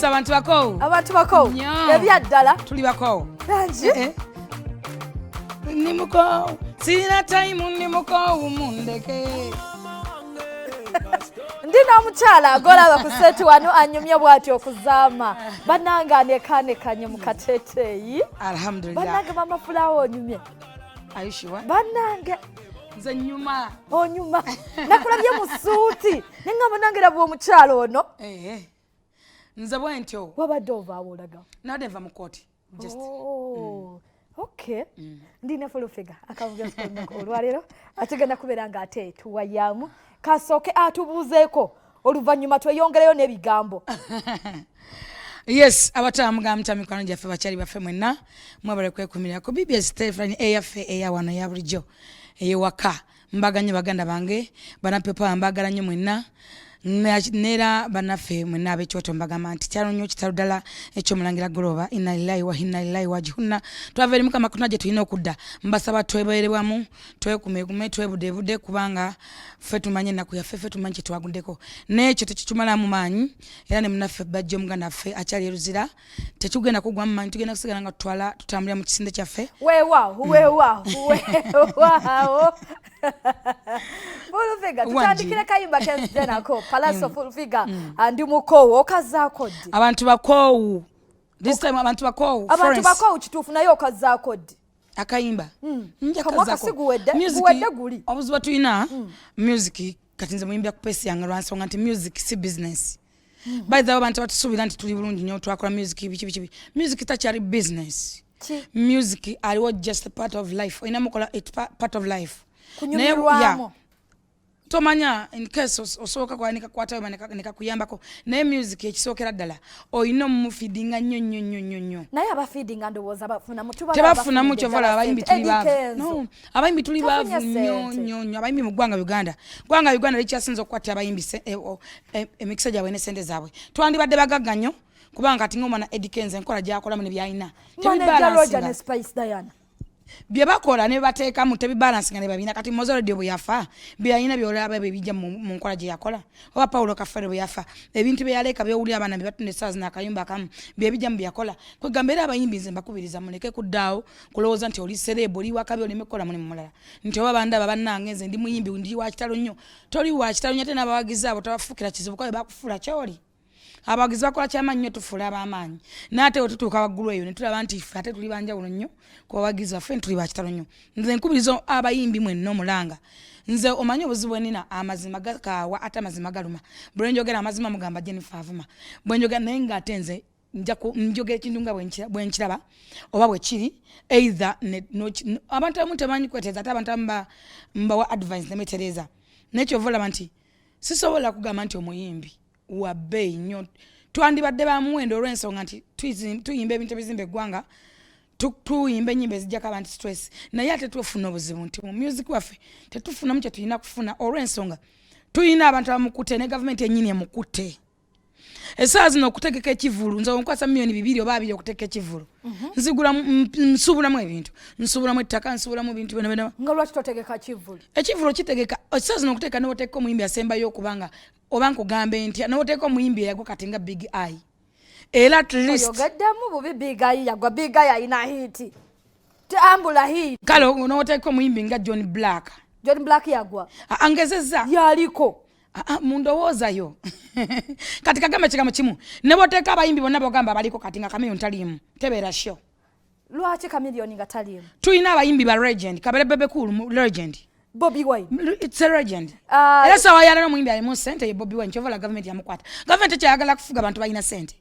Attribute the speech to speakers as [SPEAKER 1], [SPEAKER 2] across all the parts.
[SPEAKER 1] Yes, abantu bako.
[SPEAKER 2] Abantu bako. Ebyaddala.
[SPEAKER 1] Tuli bako.
[SPEAKER 2] Kanji.
[SPEAKER 1] Nimuko. Sina time nimuko umundeke.
[SPEAKER 2] Ndina omukyala agolaba ku seti wano anyumya bw'ati okuzaama. Bannange anekaanekanye mu kateeteeyi.
[SPEAKER 1] Alhamdulillah.
[SPEAKER 2] Bannange mama fulawo onyumye.
[SPEAKER 1] Are you sure?
[SPEAKER 2] Bannange.
[SPEAKER 1] Nze nyuma.
[SPEAKER 2] Onyuma. Nakulabye mu suuti. Nengamba nange laba omukyala ono.
[SPEAKER 1] Nze bwentyo.
[SPEAKER 2] Wabadde ovaawo olaga?
[SPEAKER 1] Nabadde nva mu kooti. Just.
[SPEAKER 2] Okay. Ndina fulufiga akavuga olwaleero ategenda kubeera nga ate tuwayamu kasooke atubuuzeeko oluvannyuma tweyongereyo n'ebigambo.
[SPEAKER 1] Yes, abatamuga mikwano gyaffe bakyali baffe mwenna mwebale kwekumirira ku BBS Stefani eyaffe eyawano ya bulijjo eyewaka mbaganye baganda bange banapepa mbagala nnyo mwenna nera banaffe mwenna ab'ekyoto mbagamba nti kyalo nnyo kitalo ddala ekyomulangira goloba inna lillahi wa inna ilaihi raji'un twava eri mukama kuno gye tulina okudda mbasaba twebeerebwamu twekumeekume twebudeebude kubanga ffe tumanye ennaku yaffe ffe tumanyi kye twaguddeko n'ekyo tekitumalamu maanyi era ne munaffe bajja omuganda ffe akyali eruzira tekigenda kugwa mu maanyi tugenda kusigala nga tutambulira mu kisinde kyaffe
[SPEAKER 2] weewaawo Fulufiga tutandikire kayimba kenzenako Palace of Fulufiga andi mukowo okazaako ddi
[SPEAKER 1] abantu bakoowu this time abantu bakoowu
[SPEAKER 2] kituufu naye okazaako ddi
[SPEAKER 1] akayimba
[SPEAKER 2] njakazako guwedde guli
[SPEAKER 1] obuzibu tuyina music kati nze muyimbya ku pesi yange lwansonga nti music si business by the way abantu batusuubira nti tuli bulungi nnyo twakola music bikibikibi music takyali business music aliwo just a part of life oyina mukola part of life
[SPEAKER 2] kunyumirwamu
[SPEAKER 1] tomanya in case osoboka kwanika kwatayo manika kuyambako naye music ekisookera ddala oyina omufeedinga nnyo
[SPEAKER 2] naye abafeedinga ndowooza bafunamu
[SPEAKER 1] tebafunamu kyovala abayimbi tuli baavu abayimbi tuli baavu nnyo abayimbi mu ggwanga Uganda likyasinza okukwata abayimbi emikisa gyabwe ne sente zaabwe twandibadde bagagga nnyo kubanga ati ng'omwana Edikenze enkola gy'akolamu ne byayina tebibalansinga bye bakola ne bateekamu tebibalansinga ne babina kati Mozolo bwe yafa byayina byolaba bijja mu nkola gye yakola oba Paulo Kafare bwe yafa ebintu bye yaleka byowulira abaana bye batunde saazi n'akayumba akamu bye bijja mu byakola kwegamba era abayimbi nze mbakubiriza muleke kuddaawo kulowooza nti oli serebo oli wakabi oleme kukola mulimu mulala nti oba bandaba bannange nze ndi muyimbi ndi wa kitalo nnyo toli wa kitalo nnyo ate n'abawagizi abo tabafuukira kizibu ko bakufuula kyoli abagizi bakola kyamaanyi nnyo tufuula ab'amaanyi n'ate wetutuuka waggulu eyo ne tulaba nti ffe ate tuli banjawulo nnyo ku bawagizi baffe tuli bakitalo nnyo nze nkubiriza abayimbi mwenna omulanga nze omanyi obuzibu bwenina amazima gakaawa ate amazima galuma bwe njogera amazima mugamba Jennifer Avuma bwe njogera naye ng'ate nze njogera ekintu nga bwe nkiraba oba bwe kiri either abantu abamu temanyi kweteeza ate abantu abamu mbawa advice ne metereza n'ekyova olaba nti sisobola kugamba nti omuyimbi wabbeeyi nnyo twandibadde bamuwendo olw'ensonga nti tuyimba ebintu ebizimba eggwanga tuyimba ennyimba ezijjako abantu stress naye ate tufuna obuzibu nti mu music waffe tetufunamu kye tulina kufuna olw'ensonga tuyina abantu abamukutte ne gavumenti ennyini emukutte essaawa zino okutegeka ekivulu nze onkwasa miliyoni 2 oba 2 okutegeka ekivulu nsuubulamu ebintu nsuubulamu ettaka nsuubulamu ebintu byonna
[SPEAKER 2] nga lwaki totegeka kivulu
[SPEAKER 1] ekivulu kitegeka essaawa zino okutegeka n'oteeka omuyimbi asembayo okubanga oba nkugambe ntya n'oteeka omuyimbi eyagwa kati nga Big Eye era at least
[SPEAKER 2] oyogeddemu bubi Big Eye yagwa Big Eye ayina hiti tambula hiti
[SPEAKER 1] kale n'oteeka omuyimbi nga John Black
[SPEAKER 2] yagwa
[SPEAKER 1] angezezza
[SPEAKER 2] yaliko
[SPEAKER 1] mundowoozayo kati kagamba ekigambo kimu ne boteeka abayimbi bonna bagamba baliko kati nga Chameleone taliimu tebeera sho
[SPEAKER 2] lwaki Chameleone nga taliimu
[SPEAKER 1] tuyina abayimbi ba legend Kabere Bebe Cool legend
[SPEAKER 2] Bobi Wine
[SPEAKER 1] it's a legend era sawa yalala omuyimbi alimu sente ye Bobi Wine kyovala gavumenti yamukwata gavumenti kyayagala kufuga abantu balina sente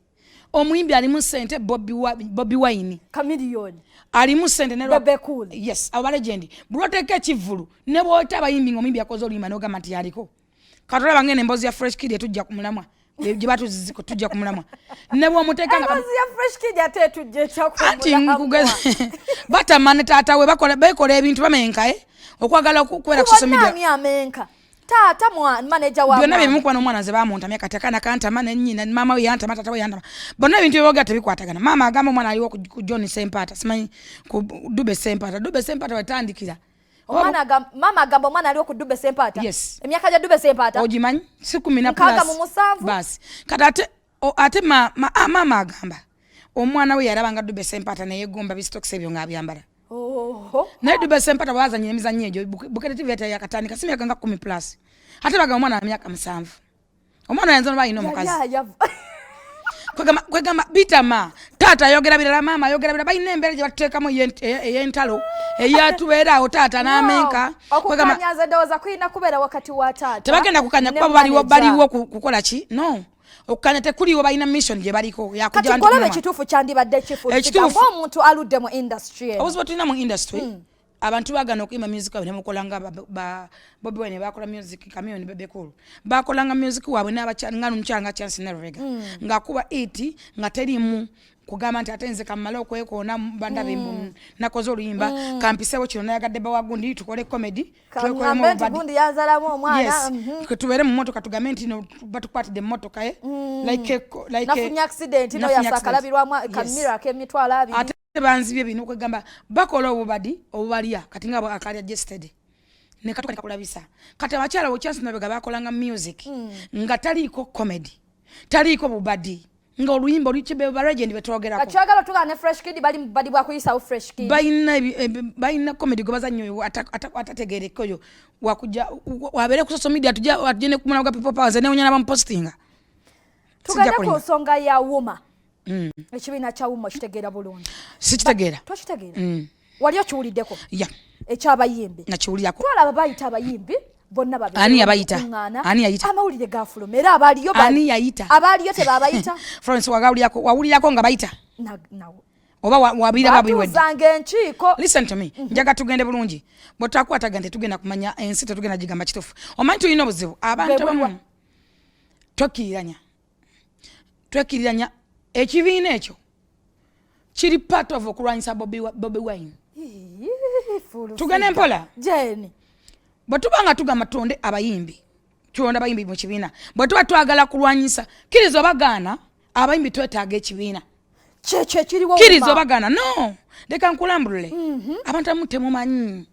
[SPEAKER 1] omuyimbi alimu sente Bobi Wine
[SPEAKER 2] Chameleone
[SPEAKER 1] alimu sente ne
[SPEAKER 2] Bebe Cool
[SPEAKER 1] yes aba legend buloteeka ekivulu ne bwota abayimbi ng'omuyimbi yakoze oluyimba n'ogamba nti yaliko katola bangene emboozi ya fresh kid tujja kumulamwa gye batuziziko tujja kumulamwa ne bw'omuteeka nga
[SPEAKER 2] emboozi ya fresh kid ate tujja ekyakumulamu
[SPEAKER 1] anti nkugeza batamane taata we bekola ebintu bamenka okwagala okukwera ku social media
[SPEAKER 2] amenka taata manager wa
[SPEAKER 1] byonna byebimukuba n'omwana ze bamuntamya kati akaana kantama ne nnyina maama we yantama taata we yantama bonna ebintu byeboga tebikwatagana maama agamba omwana aliwo ku John Sempata simanyi ku Dube Sempata watandikira
[SPEAKER 2] mama agamba omwana aliwo ku Dube Sempata
[SPEAKER 1] yes
[SPEAKER 2] emyaka gya Dube Sempata
[SPEAKER 1] ogimanyi si 10
[SPEAKER 2] plus basi
[SPEAKER 1] kati ate ate mama agamba omwana we yarabanga Dube Sempata naye gomba bistokse ebyo ng'abyambala. Naye Dube Sempata bwazannyira emizannyo egyo Bukedde TV yakatandika si myaka nga 10+. Ate bagamba omwana wa myaka 7. Omwana yanzo bayina omukazi. Kwegamba bitama taata ayogera birala mama ayogera birala bayina embeera gye batuteekamu ey'entalo eyatubeerawo taata n'amenka.
[SPEAKER 2] Okukanyaza ndowooza kulina kubeera wakati wa taata.
[SPEAKER 1] Tebagenda kukanya kuba baliwo kukola ki? No. Okukanya tekuliwo balina mission gye baliko
[SPEAKER 2] yakujja bantu. Kati kolabe ekituufu kyandibadde kifuuka ng'omuntu aludde mu industry.
[SPEAKER 1] Obuzibu tulina mu industry. Abantu bagana okuyimba music waabwe ne mukolanga Bobi Wine bakola music Kamioni bebekulu bakolanga music waabwe n'abakyanga n'omukyanga Chance Nervega ng'akuba iti nga terimu kugamba nti atenze kamala okwekoona banda bimbu nakoze oluyimba kampisewo kino nayagadde bawagundi tukole comedy
[SPEAKER 2] tukolemu gundi yazalamu omwana
[SPEAKER 1] tubeere mu motoka tugambe nti no batukwatidde mu motoka like
[SPEAKER 2] nafunya accident no yasakalabirwamu kamira k'emitwalo 2
[SPEAKER 1] banzibye bino kwegamba bakola obubalya kati nga akalya yesterday ne katuka kulabisa kati abakyala Chance Nervega bakolanga music nga taliiko comedy taliiko bubadi nga oluyimba olukibe ba legend betwogerako
[SPEAKER 2] kachagala tugane fresh kid bali badi bwa kuyisa fresh kid
[SPEAKER 1] bayina comedy go bazannyo atategereko yo wakuja wabere ku social media tujene kumuna kwa people powers ne onyana bampostinga
[SPEAKER 2] tugane ku songa ya wuma ekibiina kya wuma kitegeera bulungi
[SPEAKER 1] sikitegeera
[SPEAKER 2] twakitegeera wali okiwuliddeko
[SPEAKER 1] ekyabayimbi nakiwulirako
[SPEAKER 2] twalaba bayita abayimbi bonna babiri
[SPEAKER 1] ani yabayita
[SPEAKER 2] amawulire gafuluma era abaliyo abaliyo tebabayita
[SPEAKER 1] Florence wawulirako nga bayita oba wabira babiwedde
[SPEAKER 2] batuzanga enkiiko
[SPEAKER 1] listen to me njaga tugende bulungi bwetakwatagante tugenda kumanya ensi tetugenda gigamba kitufu omanyi tulina obuzibu abantu bamu twekiriranya ekibiina ekyo kiri part of okulwanyisa Bobi Wine tugane mpola
[SPEAKER 2] jeni
[SPEAKER 1] bwetubanga tugamba tonde abayimbi tulonda abayimbi mu kibiina bwetuba twagala kulwanyisa kirizo bagaana abayimbi twetaaga ekibiina
[SPEAKER 2] kiriwo
[SPEAKER 1] kirizo bagaana no leka nkulambulule abantu amutemumanyi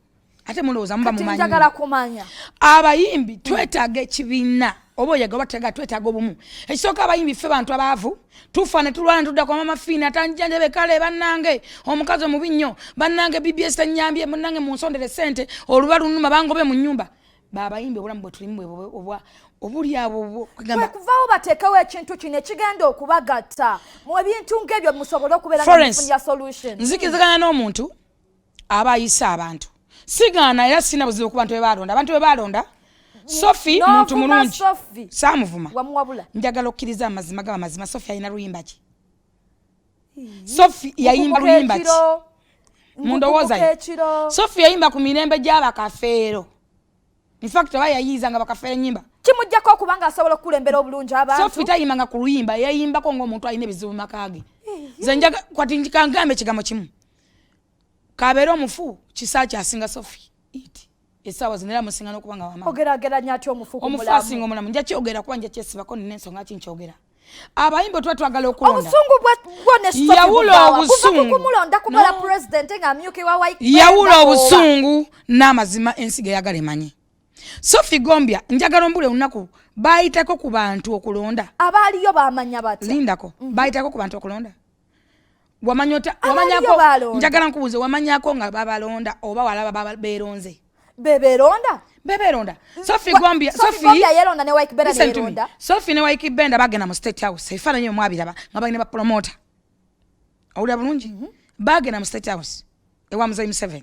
[SPEAKER 1] ate mulowooza muba mumanyi
[SPEAKER 2] njagala kumanya
[SPEAKER 1] abayimbi twetaaga ekibiina oba oyaga batega twetaaga obumu ekisooka abayimbi ffe bantu abaavu tufa ne tulwana tudda kwa mama Fina tanjanjabe kale bannange omukazi omubi nnyo bannange BBS tannyambye munnange munsondere sente oluba lunuma bangobe mu nnyumba babayimbi obulamu bwe tulimu obuli abo
[SPEAKER 2] kugamba kuvaawo bateekawo ekintu kino ekigenda okubagatta mu bintu ng'ebyo musobole okubeera nga mufunya solution
[SPEAKER 1] nzikiziganya n'omuntu aba ayisa abantu sigaana era sina buzibu ku bantu abantu be balonda Sophie muntu mulungi samuvuma njagala okkiriza amazima gaba mazima Sophie ayina luyimba ki Sophie yayimba luyimba ki mundowooza Sophie yayimba ku mirembe gy'abakafeero in fact yayiza nga bakafeero nyimba
[SPEAKER 2] kimujjako okubanga asobola okulembera obulungi abantu
[SPEAKER 1] Sophie tayimba nga ku luyimba yayimbako ng'omuntu alina ebizibu mu makage nze njaga kwati njikangambe ekigambo kimu kabeera omufu kisa kyasinga Sophie iti esawa zinera musingana okubanga wama
[SPEAKER 2] ogerageranya ati omufu
[SPEAKER 1] omufasi ngomulamu nja kyogera kuba nja kyesibako n'ensonga kinkyogera abayimbi twagala okulonda
[SPEAKER 2] obusungu bwone
[SPEAKER 1] yawula obusungu
[SPEAKER 2] kumulonda kubala president nga myuki wa white
[SPEAKER 1] yawula obusungu n'amazima ensiga yagala emanyi Sophie Gombya njagala mbule unaku bayitako ku bantu okulonda
[SPEAKER 2] abaliyo bamanya bati
[SPEAKER 1] lindako bayitako ku bantu okulonda wamanyako njagala nkubuze wamanyako nga babalonda oba walaba beronze beberonda Sophie Gombya
[SPEAKER 2] yelonda ne White Benda yeronda
[SPEAKER 1] Sophie ne White Benda bagenda mu State House ifana nyo mwabiraba nga bagenda ba promoter awulira bulungi bagenda mu State House ewa Muzayi 7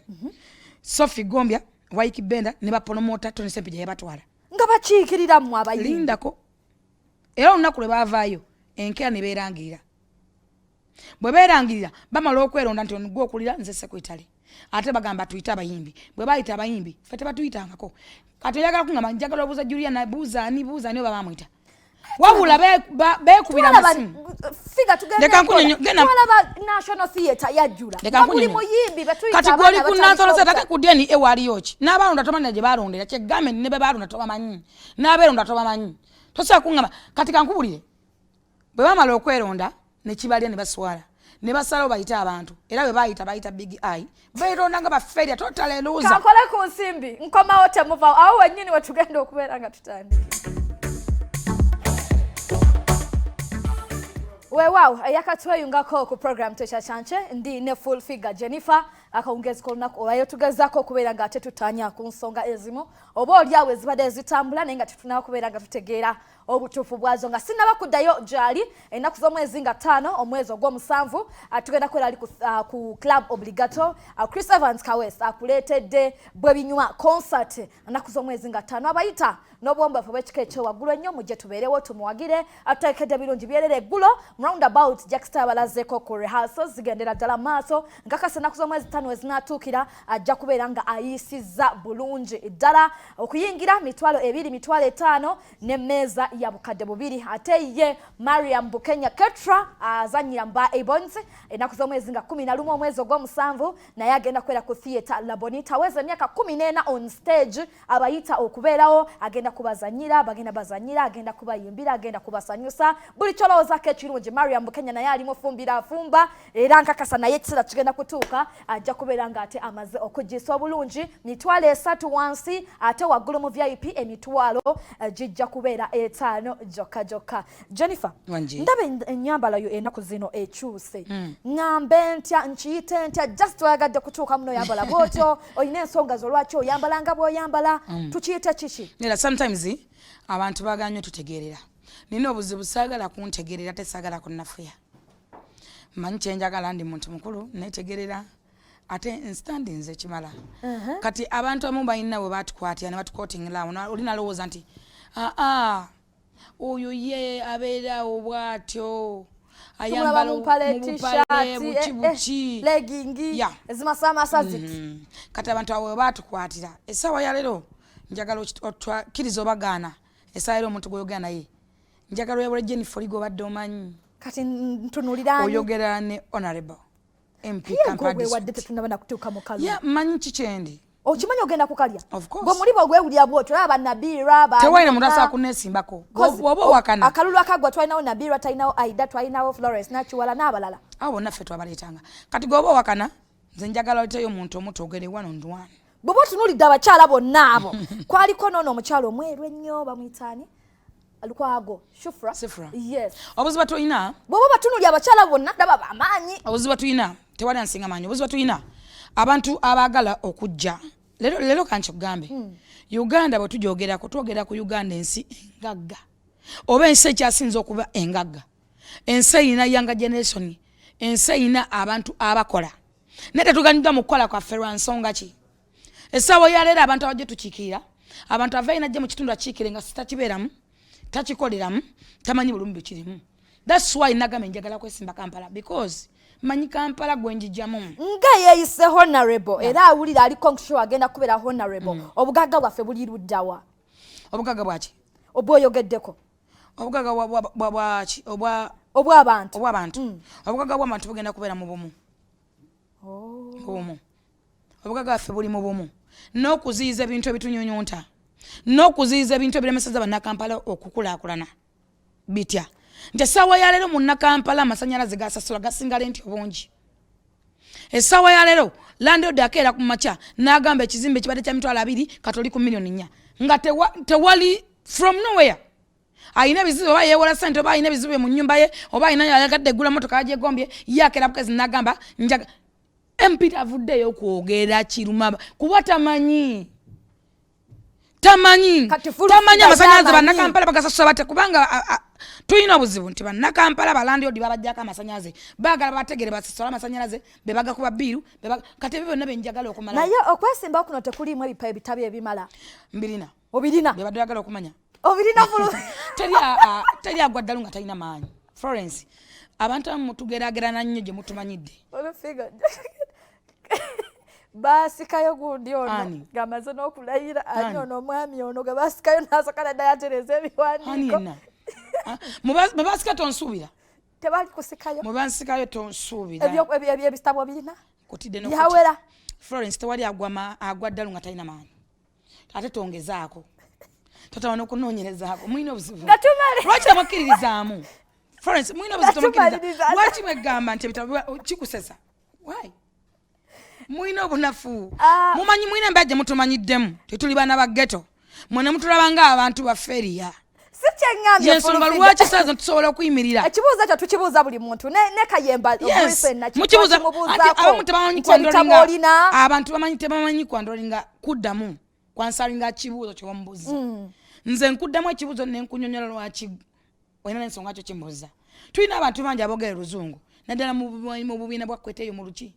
[SPEAKER 1] Sophie Gombya White Benda ne ba promoter Tony Sempije yabatwala
[SPEAKER 2] nga bakiikirira mu abayimbi
[SPEAKER 1] lindako era olunaku lwe baavaayo enkera ne beerangirira bwe beerangirira bamala okweronda nti onugwa okulira nze sekwetale ate bagamba tuyita abayimbi bwe bayita abayimbi ffe tebatuyitangako kati oyagala kungamba njagala obuuza Julia na buuza ani oba bamwita wabula beekubira amasimu
[SPEAKER 2] National Theatre yajjula
[SPEAKER 1] buli muyimbi kati gwoli ku National Theatre ate ku deni ewaliyo ki n'abalonda tomanyi gye balondera kyegambe ne be balonda tobamanyi n'abeeronda tobamanyi tosobola kungamba kati kankubulire bwe bamala okweronda ne kibalya ne baswala ne basalawo bayita abantu era bwe bayita big eye beeronda nga bafeerya totaleluuza
[SPEAKER 2] kankole ku nsimbi nkomawo temuva awo wennyini we tugenda okubeera nga tutandika Weewaawo yakatweyungako ku program TUCACANCE ndi ne full figure Jennifer akawungezi kolunaku olwayo tugezaako okubeera nga ate tutanya ku nsonga ezimu oba oliawo ezibadde zitambula naye nga tetunaba kubeera nga tutegeera obutuufu bwazo nga sinaba kuddayo gyali ennaku z'omwezi nga 5 omwezi ogw'omusanvu tugenda kubeera ali ku club obligato Chris Evans Kawes akuleetedde bwe binywa concert ennaku z'omwezi nga 5 abayita n'obuwombeefu bw'ekika ekyowaggulu ennyo mujje tubeerewo tumuwagire atuteekedde birungi byerere eggulo roundabout Jackstar balazeeko ku rehearsals zigendera ddala maaso nkakasa ennaku z'omwezi 5 wezinatuukira ajja kubeera nga ayisizza bulungi ddala okuyingira 2,5 n'emmeeza ya bukadde 2 ate ye Mariam Bukenya Ketra azanyira mba Ebons ennaku z'omwezi nga 11 omwezi ogw'omusanvu naye agenda kubeera ku theatre La Bonita aweza emyaka 14 on stage abayita okubeerawo agenda kubazanyira bagenda bazanyira agenda kubayimbira agenda kubasanyusa buli kyolowoozaako ekirungi Mariam Bukenya naye alimu fumbira afumba era nkakasa naye ekiseera kigenda kutuuka ajja kubeera nga ate amaze okugisa obulungi 3 wansi ate waggulu mu VIP emitwalo gijja kubeera 5 jokka Jennifer ndaba ennyambala yo ennaku zino ekyuse ngambe ntya nkiyite ntya just oyagadde kutuuka muno oyambala bwotyo olina ensonga zolwaki oyambala nga bw'oyambala tukiyite kiki
[SPEAKER 1] sometimes abantu baganywe tutegeerera nina obuzibu saagala kuntegeerera tesaagala kunnafuya manyi kyenjagala ndi muntu mukulu netegerera ate nstandi nze kimala kati abantu abamu balina bwe batukwatira ne batukotingirawo olina lowooza nti oyo ye abeerawo bw'atyo ayambala mupale bukibuki
[SPEAKER 2] legging ezimasamasa ziti
[SPEAKER 1] kati abantu abo bwe batukwatira essaawa ya leero njagala okkiriza obagaana essaawa leero omuntu gw'oyogera naye njagala oyabula Jennifer obadde omanyi
[SPEAKER 2] kati ntunuliraani
[SPEAKER 1] oyogera ne honorable MP
[SPEAKER 2] Kampala wadde tetunaba nakutuuka mu kalu
[SPEAKER 1] manyi kikyendi
[SPEAKER 2] okimanyi ogenda kukalya
[SPEAKER 1] gwe
[SPEAKER 2] mulibo ogwewulira bwotyo olaba Nabira
[SPEAKER 1] tewalina muntu asobola kunneesimbako oba owakana
[SPEAKER 2] akalulu akaggwa twalinawo Nabira twalinawo Aida twalinawo Florence Nakiwala n'abalala
[SPEAKER 1] abo bonna ffe twabaleetanga kati gwe oba owakana nze njagala oleteyo omuntu omuto ogere one on one
[SPEAKER 2] bw'oba otunuulidde abakyala bonna abo kwaliko noono omukyala omweru ennyo bamuyitaani Lukwago Sifra yes
[SPEAKER 1] obuzibu tulina
[SPEAKER 2] bw'oba batunulya abakyala bonna ndaba bamaanyi
[SPEAKER 1] obuzibu tulina tewali ansinga maanyi obuzibu tulina abantu abaagala okujja leero kankyekugambe Uganda bwe tujoogerako twogera ku Uganda ensi engagga oba ensi ekyasinza okuba engagga ensi erina younger generation ensi erina abantu abakola naye tetuganiddwa mu kukola kwaffe lwa nsonga ki essaawa ya leero abantu abajje tukiikirira abantu ava inajje mu kitundu akiikire nga sitakibeeramu takikoleramu tamanyi bulumi bikirimu that's why nagamba njagala kwesimba Kampala because manyi Kampala gwenjijamu
[SPEAKER 2] nga yeeyise honorable era awulira ali konksho agenda kubeera honorable obugagga bwaffe buli luddawa
[SPEAKER 1] obugagga bwaki
[SPEAKER 2] obwoyogeddeko
[SPEAKER 1] obugagga bwaki
[SPEAKER 2] obw'abantu
[SPEAKER 1] obugagga bw'abantu bugenda kubeera mu bumu obugagga bwaffe buli mu bumu n'okuziyiza ebintu ebitunyunyunta n'okuziyiza ebintu ebiremeseza bannakampala okukulaakulana bitya nti essaawa ya leero munnakampala amasannyalaze gasasula gasinga lenti obungi essaawa ya leero landlord akeera ku makya n'agamba ekizimbe ekibadde kya mitwalo 2 katoli ku miliyoni 4 nga tewali from nowhere ayina ebizibu oba yeewola ssente oba ayina ebizibu mu nnyumba ye oba ayina yagadde eggula motoka yajegombye yakeera bukezi n'agamba njaga MP tavuddeyo okwogera kiruma kuba tamanyi amasannyalaze bannakampala bagasasula bate kubanga tulina obuzibu nti bannakampala balandlord babajjako amasannyalaze baagala bategere basasula amasannyalaze be bagakuba biiru kati ebyo byonna benjagala okumala
[SPEAKER 2] naye okwesimba kuno tekuliimu ebitabi ebimala obirina
[SPEAKER 1] bye badde bagala okumanya
[SPEAKER 2] obirina
[SPEAKER 1] teri agwa ddalu nga talina maanyi Florence abantu abamu mutugeraagerana nnyo gye mutumanyidde basikayo gundi ono ngamaze n'okulayira ani ono omwami ono ge basikayo n'asakala ddala atereza ebiwandiiko mubasika tonsuubira
[SPEAKER 2] tebali kusikayo
[SPEAKER 1] mubasikayo tonsuubira
[SPEAKER 2] ebitabo birina
[SPEAKER 1] kutidde
[SPEAKER 2] yawera
[SPEAKER 1] Florence tewali agwa ddalu nga talina maanyi ate tongezaako totaba n'okunoonyerezaako mulina obuzibu lwaki abakkiririzaamu Florence mulina obuzibu tomukkiriza lwaki mwegamba nti ebitabo kikusesa why mwina obunafu mumanyi mwina mbajje mutumanyiddemu tetuli baana ba ghetto mwene mutulaba nga abantu ba feria
[SPEAKER 2] sikyengambye
[SPEAKER 1] yensonga lwaki saaza tusobola okuyimirira
[SPEAKER 2] ekibuuzo ekyo tukibuuza buli muntu ne Kayemba
[SPEAKER 1] abamu tebamanyi kwandolinga abantu tebamanyi kwandolinga kuddamu kwansalinga kibuuzo kyebamubuuza nze nkuddamu ekibuuzo nenkunyonyola lwaki olina n'ensonga kyo kimbuuza tulina abantu bangi aboogera luzungu naddala mu bubiina bwakweteeyo mu luki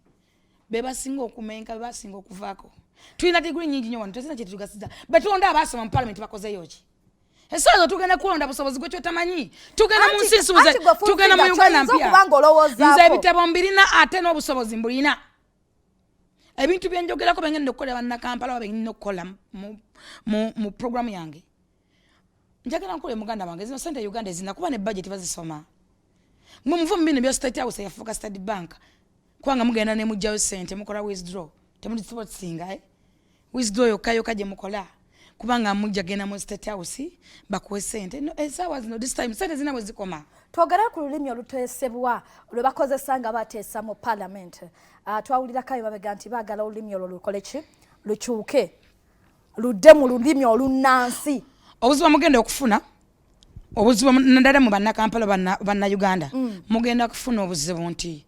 [SPEAKER 1] be basinga okumenka be basinga okuvaako tulina diguli nyingi nnyo wano tesina kyetugasiza betulonda abaasoma mu palamenti bakozeyo ki esaazo tugenda kulonda busobozi gwe kyotamanyi tugenda mu nsi nsuuze tugenda mu Uganda mpya nze ebitabo mbirina ate n'obusobozi mbulina ebintu byenjogerako bengenda okukolera bannakampala oba bengenda okukola mu programu yange njagala nkole muganda wange zino sente Uganda ezina kuba ne budget bazisoma mwe muvu mbino bya State House yafuka State Bank kwanga mugenda ne mujjayo sente mukola withdraw temuli support singa withdraw yokayo kaje mukola kubanga mujja gena mu State House bakuwe sente no esawa zino this time sente zina wezikoma
[SPEAKER 2] twogera ku lulimi oluteesebwa lwe bakozesanga bateesa mu parliament twawulira kayo babega nti baagala olulimi olwo lukole ki lukyuke ludde mu lulimi olunnansi
[SPEAKER 1] obuzibu mugenda okufuna obuzibu ndala mu bannakampala banna Uganda mugenda kufuna obuzibu nti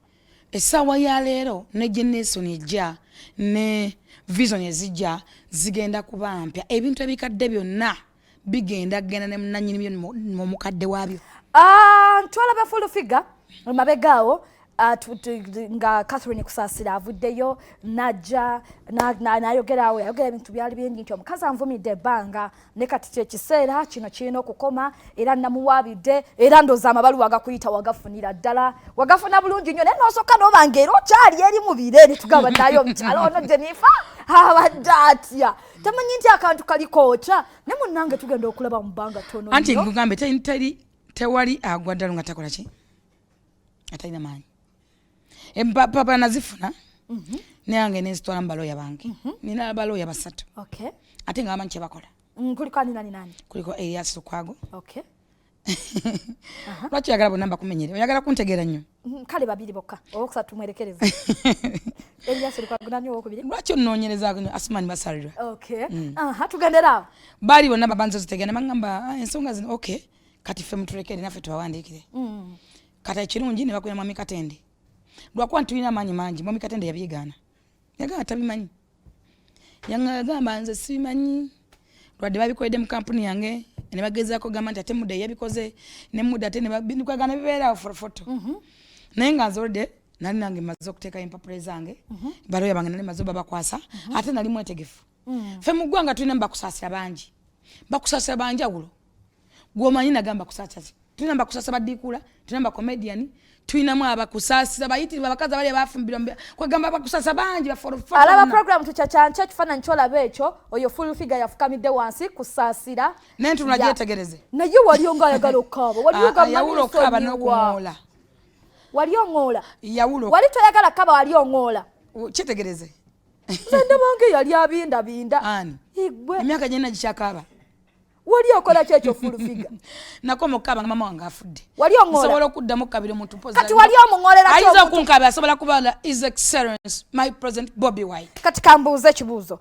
[SPEAKER 1] esawa ya leero ne Generation ejja ne vision ezijja zigenda kuba mpya ebintu ebikadde byonna bigenda genda ne munanyini byo mu mukadde waabyo
[SPEAKER 2] twalaba full figure mabegaawo nga Catherine Kusasira avuddeyo najja nayogerawo yayogera ebintu byali bingi nti omukazi anvumidde ebbanga ne kati kyekiseera kino kirina okukoma era namuwaabidde era ndooza amabaluwa agakuyita wagafunira ddala wagafuna bulungi nnyo naye n'osooka n'obanga era okyali eri mu bire ne tugamba naye omukyala ono Jennifer abadde atya tamanyi nti akantu kalikookya ne munnange tugenda okulaba mu bbanga ttono
[SPEAKER 1] anti nkugambe tewali agwa ddala nga takola ki atalina maanyi papa nazifuna nange nezitwala mu balooya bange nina balooya basatu ate nga bamanyi kyebakola
[SPEAKER 2] kuliko ani nani
[SPEAKER 1] kuliko Elias Lukwago lwaki oyagala bonna mbakumenyere oyagala kuntegeera nnyo
[SPEAKER 2] kale babiri bokka owokusatu mwerekereza Elias Lukwago nani owokubiri
[SPEAKER 1] lwaki onnoonyereza Asumani Basalirwa
[SPEAKER 2] tugenderaawo
[SPEAKER 1] baali bonna babanza zitegeera ne bagamba ensonga zino kati ffe muturekere naffe tubawandiikire kati ekirungi ne bakwira Mwami Katende lwakuba tulina amaanyi mangi Mwami Katende yabiyigaana yagamba tabimanyi yagamba nze sibimanyi lwadde babikoledde mu kampuni yange ne bagezaako gamba nti ate mudda yabikoze ne mudda ate nekwagana bibeerawo forofoto naye nga nzolodde nali nange maze okuteekayo empapula zange balooya bange nali maze babakwasa ate nali mwetegefu ffe mu ggwanga tulina bakusaasira bangi awulo gwomanyi nagamba kusaasira tulina bakusaasira baddiikula tulina bakomediani tulinamu abakusaasira bayitirivu abakazi abali abafumbirwa kwegamba bakusaasira bangi
[SPEAKER 2] alaba program tukyakyanca ekifaananyi kyolaba ekyo oyo full figure yafukamidde wansi kusaasira
[SPEAKER 1] naye ntunula gyetegereze
[SPEAKER 2] naye waliyo ngaayagala okukaaba
[SPEAKER 1] yawula okukaaba n'okuŋoola
[SPEAKER 2] wali oŋoola
[SPEAKER 1] yawula
[SPEAKER 2] wali toyagala kaba wali oŋoola
[SPEAKER 1] kyetegereze
[SPEAKER 2] sendebange yali abindabinda
[SPEAKER 1] igwe emyaka gyena gikyakaaba
[SPEAKER 2] wali okola kyekyo full figure
[SPEAKER 1] nakoma okukaaba nga mama wange afudde
[SPEAKER 2] wali oŋoola
[SPEAKER 1] nsobola okuddamu okukabira omuntu
[SPEAKER 2] kati wali omuŋoolera
[SPEAKER 1] ayinza okunkaaba asobola kubaala His Excellence my President Bobi Wine
[SPEAKER 2] kati kambuuze ekibuuzo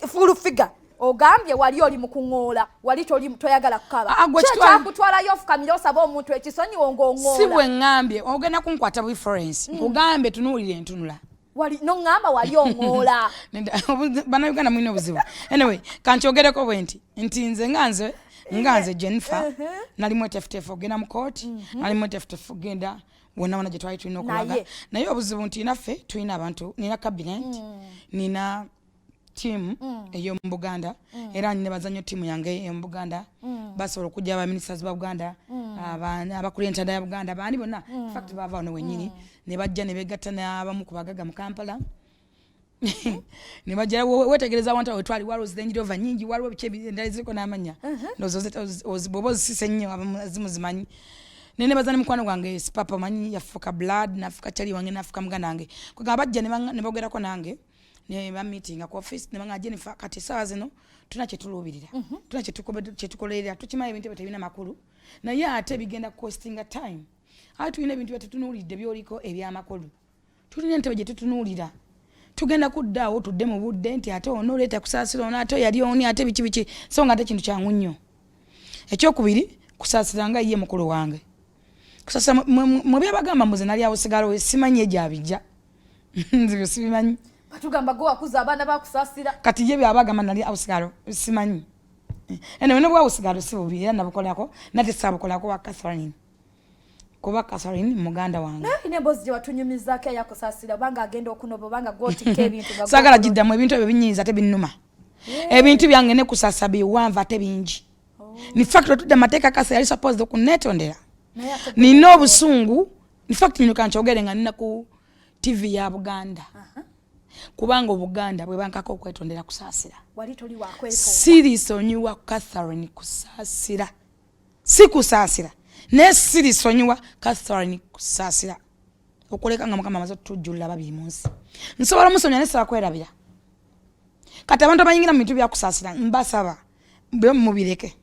[SPEAKER 2] full figure ogambye wali oli mu kuŋoola wali toyagala kukaaba kyekakutwalayo ofukamira osaba omuntu ekisonyiwo ng'oŋoola
[SPEAKER 1] si bwe ŋŋambye ogenda kunkwata bifference nkugambye tunuulire entunula
[SPEAKER 2] wali noŋŋamba wali oŋoola
[SPEAKER 1] bannayuganda mulina obuzibu anyway kankyogereko bwe nti nze nganze Jennifer nali mwetefutefu ogenda mu kooti nali mwetefutefu ogenda wonna gye twali tulina okulaga naye obuzibu nti naffe tulina abantu nina cabinet nina tiimu ey'omu Buganda era nina bazanyo tiimu yange ey'omu Buganda basobola okujja abaministers ba Buganda abakulira entanda ya Buganda baani bonna fact baava wano wennyini ne bajja ne begatta n'abamu ku bagagga mu Kampala ne bajja wetegereza abantu awo wetwali waliwo zirenjiri ova nyingi waliwo biki endala ziriko n'amannya bw'oba ozisise nnyo abamu zimanyi nene bazana mukwano gwange papa manyi yafuka blood nafuka chali wange nafuka muganda wange kwegamba bajja ne bogerako nange ne ba meeting ku office ne banga Jennifer kati sawa zino tuna kyetulubirira tuna kyetukolerera tukimaye ebintu ebitebina makulu naye ate bigenda costing a time ate tulina ebintu byetutunulidde byoliko ebyamakulu tulina entebe gye tutunulira tugenda kuddaawo tudde mu budde nti ate ono leeta kusaasira ono ate yali oni ate biki so nga ate kintu kyangu nnyo ekyokubiri kusaasira nga ye mukulu wange kusasa mu byabagamba muze nali awo sigalo simanyi ejabijja nzibyo sibimanyi
[SPEAKER 2] batugamba go akuza abana bakusaasira
[SPEAKER 1] kati ye byabagamba nali awo sigalo simanyi ene wene bwa usigalo sibubi era nabukolako nate sabukolako wa Catherine kuba Catherine muganda wange
[SPEAKER 2] ine boss je watunyumiza ke yakusaasira banga agenda okunobo banga goti ke bintu bago
[SPEAKER 1] sagala jiddamu ebintu ebyo binyinza tebinnuma ebintu byange ne kusasa biwanva tebingi ni fact tudda mateka kasa yali supposed kunetondera nino obusungu in fact nino kanchogere nga nina ku TV ya Buganda kubanga Buganda bwe bankako okwetondera kusaasira
[SPEAKER 2] wali toli wa kweto
[SPEAKER 1] sirisonyiwa Catherine kusaasira si kusaasira ne sirisonyiwa Catherine kusaasira okuleka nga mukama amaze tujjula babiri munsi nsobola musonya ne saba kwerabira kati abantu abayingira mu bintu bya kusaasira mbasaba bwe mubireke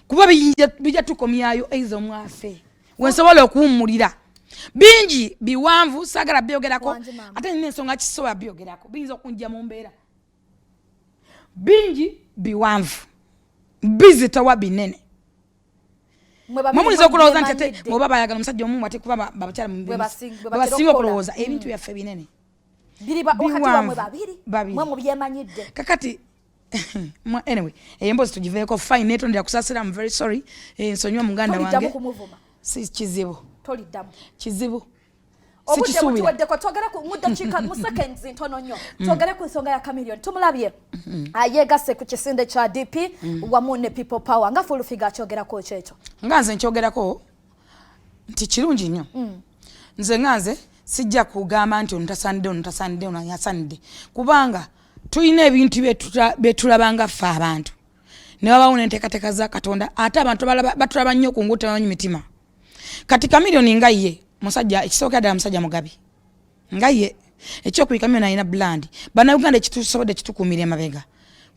[SPEAKER 1] kuba bijja tukomyayo eizo mwafe wensobola okuwumulira bingi biwanvu sagala byogerako ate nina ensonga kisobola byogerako biyinza okunjja mu mbeera bingi biwanvu bizitawa binene mumuliza okulowooza nti ate bw'oba bayagala omusajja omumu ate kuba babakyala babasinga okulowooza ebintu byaffe binene kakati anyway embozi tugiveeko fine netondera kusaasira I'm very sorry nsonyiwa muganda wange si kizibu kizibu
[SPEAKER 2] obudde bweddeko twogere ku muddakiika mu seconds ntono nnyo twogere ku nsonga ya Chameleone tumulabye yeegase ku kisinde kya DP wamu ne people power nga full figure akyogerako kyekyo
[SPEAKER 1] nga nze nkyogerako nti kirungi nnyo nze nga nze sijja kugamba nti onutasanidde onyasanidde kubanga tulina ebintu betulabanga ffe abantu ne wabawo n'enteekateeka za Katonda ate abantu batulaba nnyo ku nguuta bamanyi mitima kati Chameleone nga ye musajja ekisookera ddala musajja mugabi nga ye ekyokubiri Chameleone alina brand bannayuganda ekitusobodde kitukuumira emabega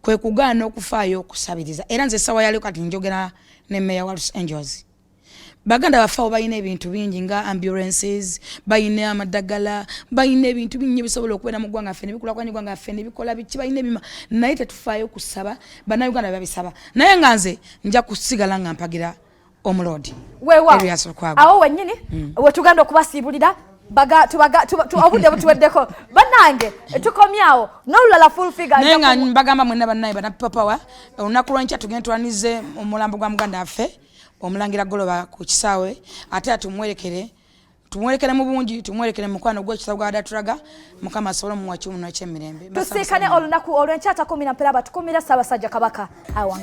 [SPEAKER 1] kwe kugaana okufaayo okusabiriza era nze essaawa yali kati njogera ne meya wa Los Angeles baganda bafaawo balina ebintu bingi nga ambulances balina amadagala balina ebintu bingi bisobola okubeera mu ggwanga ffe nebikulakwanya eggwanga ffe nebikola biki balina ebima naye tetufaayo kusaba bannayuganda babisaba naye nga nze nja kusigala nga mpagira omulodi
[SPEAKER 2] awo wennyini wetuganda okubasiibulira obudde butuweddeko bannange tukomyawo n'olulala full figure
[SPEAKER 1] naye nga mbagamba mwenna bannaye banapipapawa olunaku lwenkya tugenda twanize omulambo gwa muganda waffe omulangira goloba ku kisaawe ate tumwerekere mu bungi tumwerekere mu mukwano gw'ekisaawe gwadatulaga mukama asobole omuwa kimu n'ekyemirembe
[SPEAKER 2] tusiikane olunaku olwenkya 10 mpera batukumira Ssaabasajja Kabaka awanga